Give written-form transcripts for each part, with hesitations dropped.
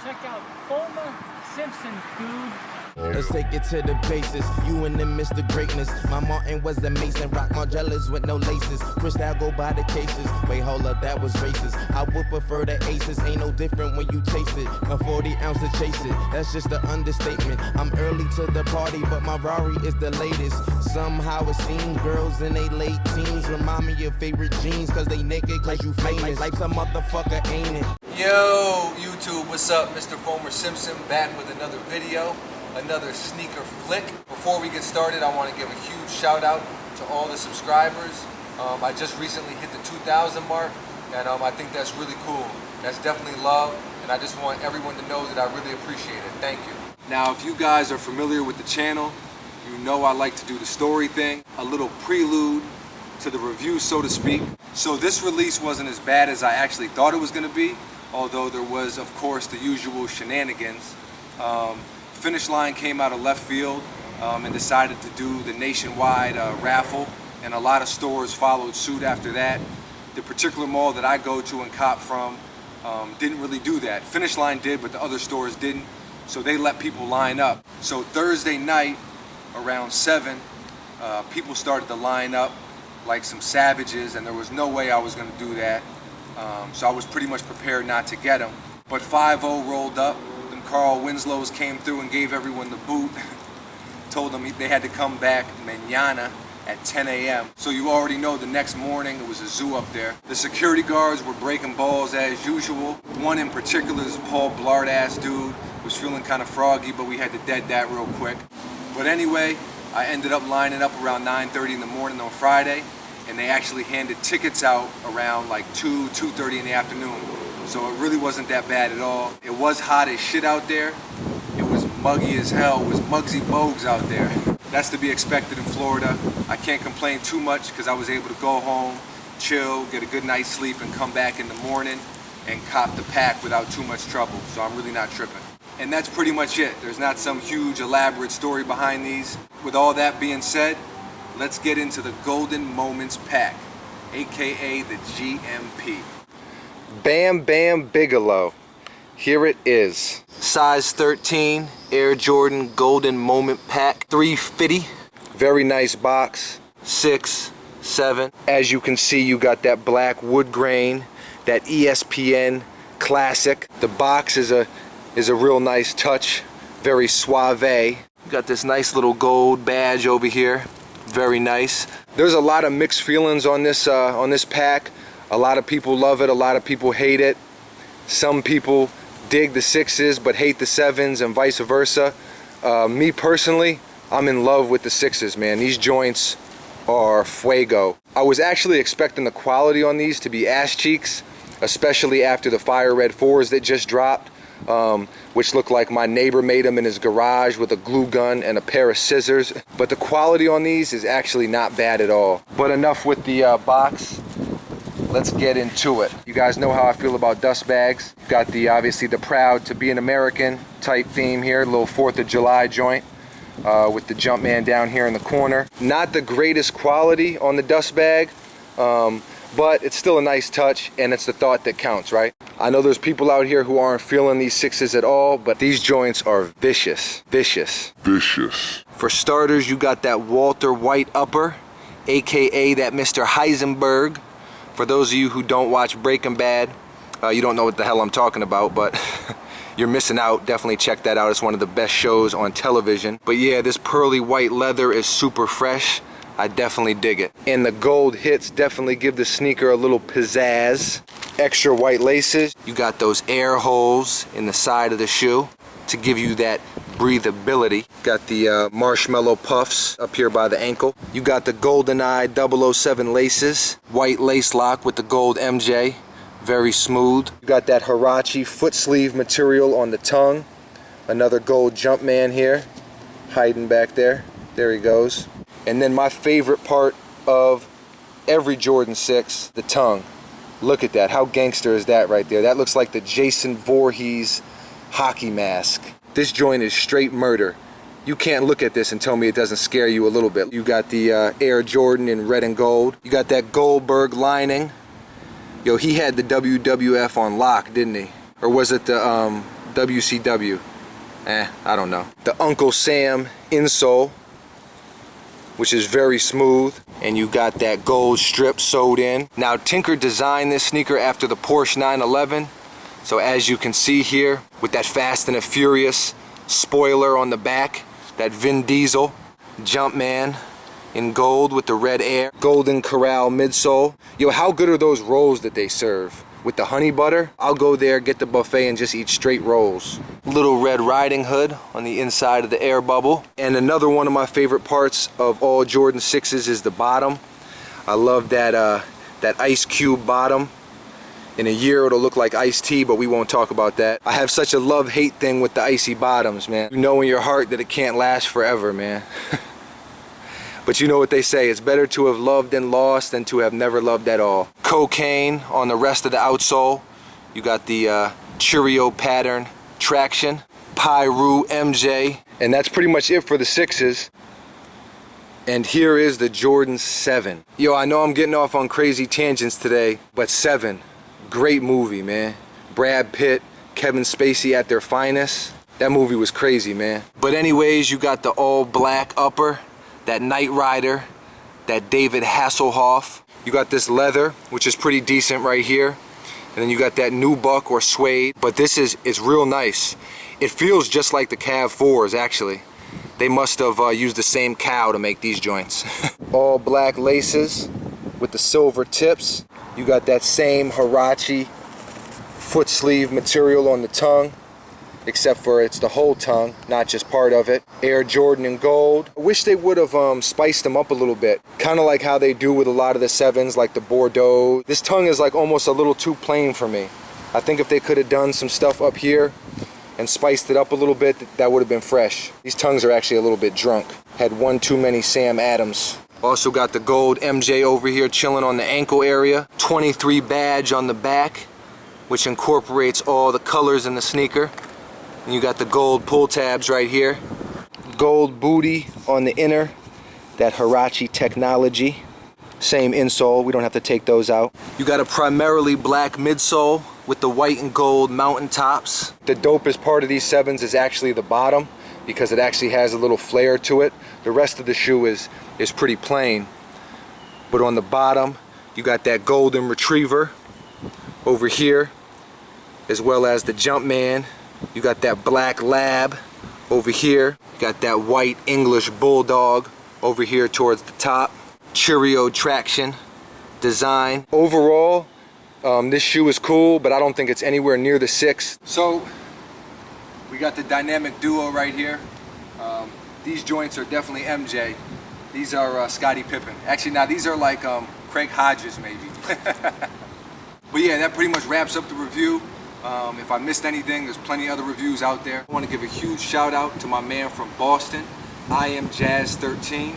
check out former Simpson, dude. Let's take it to the basis. You and them Mr. Greatness. My Martin was a Mason. Rock Margellas with no laces. Cristal go by the cases. Wait, hold up, that was racist. I would prefer the aces. Ain't no different when you taste it. A 40 ounce to chase it. That's just an understatement. I'm early to the party, but my Rari is the latest. Somehow it seems girls in they late teens remind me of favorite jeans, cause they naked, cause you famous. Life's a motherfucker, ain't it? Yo, YouTube, what's up? Mr. Former Simpson back with another video. Another sneaker flick. Before we get started, I want to give a huge shout out to all the subscribers. I just recently hit the 2,000 mark, and I think that's really cool. That's definitely love, and I just want everyone to know that I really appreciate it. Thank you. Now, if you guys are familiar with the channel, you know I like to do the story thing, a little prelude to the review, so to speak. So this release wasn't as bad as I actually thought it was going to be, although there was, of course, the usual shenanigans. Finish Line came out of left field and decided to do the nationwide raffle, and a lot of stores followed suit after that. The particular mall that I go to and cop from didn't really do that. Finish Line did, but the other stores didn't, so they let people line up. So Thursday night around 7, people started to line up like some savages, and there was no way I was going to do that. So I was pretty much prepared not to get them. But 5-0 rolled up. Carl Winslow's came through and gave everyone the boot. Told them they had to come back mañana at 10 a.m. So you already know the next morning it was a zoo up there. The security guards were breaking balls as usual. One in particular, this Paul Blart ass dude, was feeling kind of froggy, but we had to dead that real quick. But anyway, I ended up lining up around 9:30 in the morning on Friday, and they actually handed tickets out around like 2:30 in the afternoon. So it really wasn't that bad at all. It was hot as shit out there. It was muggy as hell. It was Muggsy Bogues out there. That's to be expected in Florida. I can't complain too much because I was able to go home, chill, get a good night's sleep, and come back in the morning and cop the pack without too much trouble. So I'm really not tripping. And that's pretty much it. There's not some huge elaborate story behind these. With all that being said, let's get into the Golden Moments pack, AKA the GMP. Bam Bam Bigelow. Here it is. Size 13, Air Jordan Golden Moment Pack, 350. Very nice box. 6, 7. As you can see, you got that black wood grain, that ESPN classic. The box is a real nice touch, very suave. You got this nice little gold badge over here. Very nice. There's a lot of mixed feelings on this pack. A lot of people love it, a lot of people hate it. Some people dig the 6s but hate the 7s, and vice versa. Me personally, I'm in love with the 6s, man. These joints are fuego. I was actually expecting the quality on these to be ass cheeks, especially after the Fire Red 4s that just dropped, which looked like my neighbor made them in his garage with a glue gun and a pair of scissors. But the quality on these is actually not bad at all. But enough with the box. Let's get into it. You guys know how I feel about dust bags. Got the obviously the proud to be an American type theme here, a little 4th of July joint with the Jumpman down here in the corner. Not the greatest quality on the dust bag, but it's still a nice touch, and it's the thought that counts, right? I know there's people out here who aren't feeling these 6s at all, but these joints are vicious, vicious, vicious. For starters, you got that Walter White upper, AKA that Mr. Heisenberg. For those of you who don't watch Breaking Bad, you don't know what the hell I'm talking about, but you're missing out. Definitely check that out. It's one of the best shows on television. But yeah, this pearly white leather is super fresh. I definitely dig it. And the gold hits definitely give the sneaker a little pizzazz. Extra white laces. You got those air holes in the side of the shoe to give you that breathability. Got the marshmallow puffs up here by the ankle. You got the GoldenEye 007 laces. White lace lock with the gold MJ. Very smooth. You got that Huarache foot sleeve material on the tongue. Another gold Jumpman here, hiding back there. There he goes. And then my favorite part of every Jordan 6, the tongue. Look at that. How gangster is that right there? That looks like the Jason Voorhees hockey mask. This joint is straight murder. You can't look at this and tell me it doesn't scare you a little bit. You got the Air Jordan in red and gold. You got that Goldberg lining. Yo, he had the WWF on lock, didn't he? Or was it the WCW. I don't know. The Uncle Sam insole, which is very smooth, and you got that gold strip sewed in. Now Tinker designed this sneaker after the Porsche 911, so as you can see here, with that Fast and the Furious spoiler on the back, that Vin Diesel Jumpman in gold with the red air, Golden Corral midsole. Yo, how good are those rolls that they serve? With the honey butter, I'll go there, get the buffet, and just eat straight rolls. Little Red Riding Hood on the inside of the air bubble. And another one of my favorite parts of all Jordan 6s is the bottom. I love that, that ice cube bottom. In a year it'll look like iced tea, but we won't talk about that. I have such a love-hate thing with the icy bottoms, man. You know in your heart that it can't last forever, man. But you know what they say, it's better to have loved and lost than to have never loved at all. Cocaine on the rest of the outsole. You got the Cheerio pattern traction. Pyru MJ. And that's pretty much it for the 6s. And here is the Jordan 7. Yo, I know I'm getting off on crazy tangents today, but 7, great movie, man. Brad Pitt, Kevin Spacey at their finest. That movie was crazy, man. But anyways, you got the all black upper, that Knight Rider, that David Hasselhoff. You got this leather, which is pretty decent right here. And then you got that nubuck or suede. But this it's real nice. It feels just like the Cav 4s, actually. They must have used the same cow to make these joints. All black laces with the silver tips. You got that same Huarache foot sleeve material on the tongue, except for it's the whole tongue, not just part of it. Air Jordan in gold. I wish they would have spiced them up a little bit. Kind of like how they do with a lot of the 7s, like the Bordeaux. This tongue is like almost a little too plain for me. I think if they could have done some stuff up here and spiced it up a little bit, that would have been fresh. These tongues are actually a little bit drunk. Had one too many Sam Adams. Also got the gold MJ over here chilling on the ankle area. 23 badge on the back, which incorporates all the colors in the sneaker. And you got the gold pull tabs right here. Gold booty on the inner, that Huarache technology. Same insole, we don't have to take those out. You got a primarily black midsole with the white and gold mountain tops. The dopest part of these 7s is actually the bottom, because it actually has a little flair to it. The rest of the shoe is pretty plain. But on the bottom, you got that golden retriever over here, as well as the Jumpman. You got that black lab over here. You got that white English bulldog over here towards the top. Cheerio traction design. Overall, this shoe is cool, but I don't think it's anywhere near the 6. So we got the dynamic duo right here. These joints are definitely MJ. These are Scottie Pippen. Actually, now these are like Craig Hodges maybe. But yeah, that pretty much wraps up the review. If I missed anything, there's plenty of other reviews out there. I want to give a huge shout out to my man from Boston, I Am Jazz 13.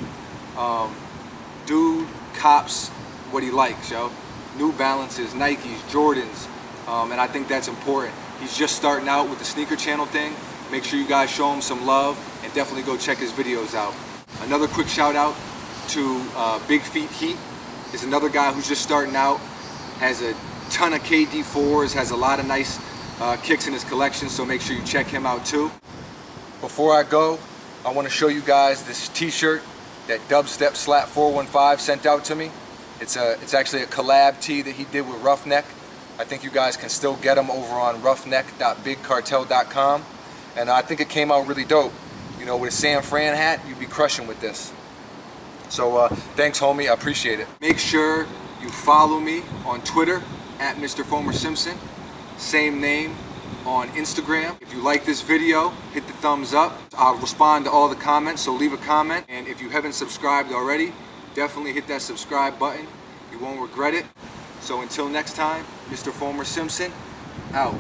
Dude cops what he likes, yo. New Balances, Nikes, Jordans, and I think that's important. He's just starting out with the sneaker channel thing. Make sure you guys show him some love and definitely go check his videos out. Another quick shout out to Big Feet Heat. Is another guy who's just starting out, has a ton of KD4s, has a lot of nice kicks in his collection, so make sure you check him out too. Before I go, I want to show you guys this t-shirt that Dubstep Slap 415 sent out to me. It's actually a collab tee that he did with Rufnek. I think you guys can still get them over on roughneck.bigcartel.com, and I think it came out really dope. You know, with a San Fran hat, you'd be crushing with this. So thanks, homie, I appreciate it. Make sure you follow me on Twitter at Mr. Fomer Simpson, same name on Instagram. If you like this video, hit the thumbs up. I'll respond to all the comments, so leave a comment. And if you haven't subscribed already, definitely hit that subscribe button. You won't regret it. So until next time, Mr. Fomer Simpson, out.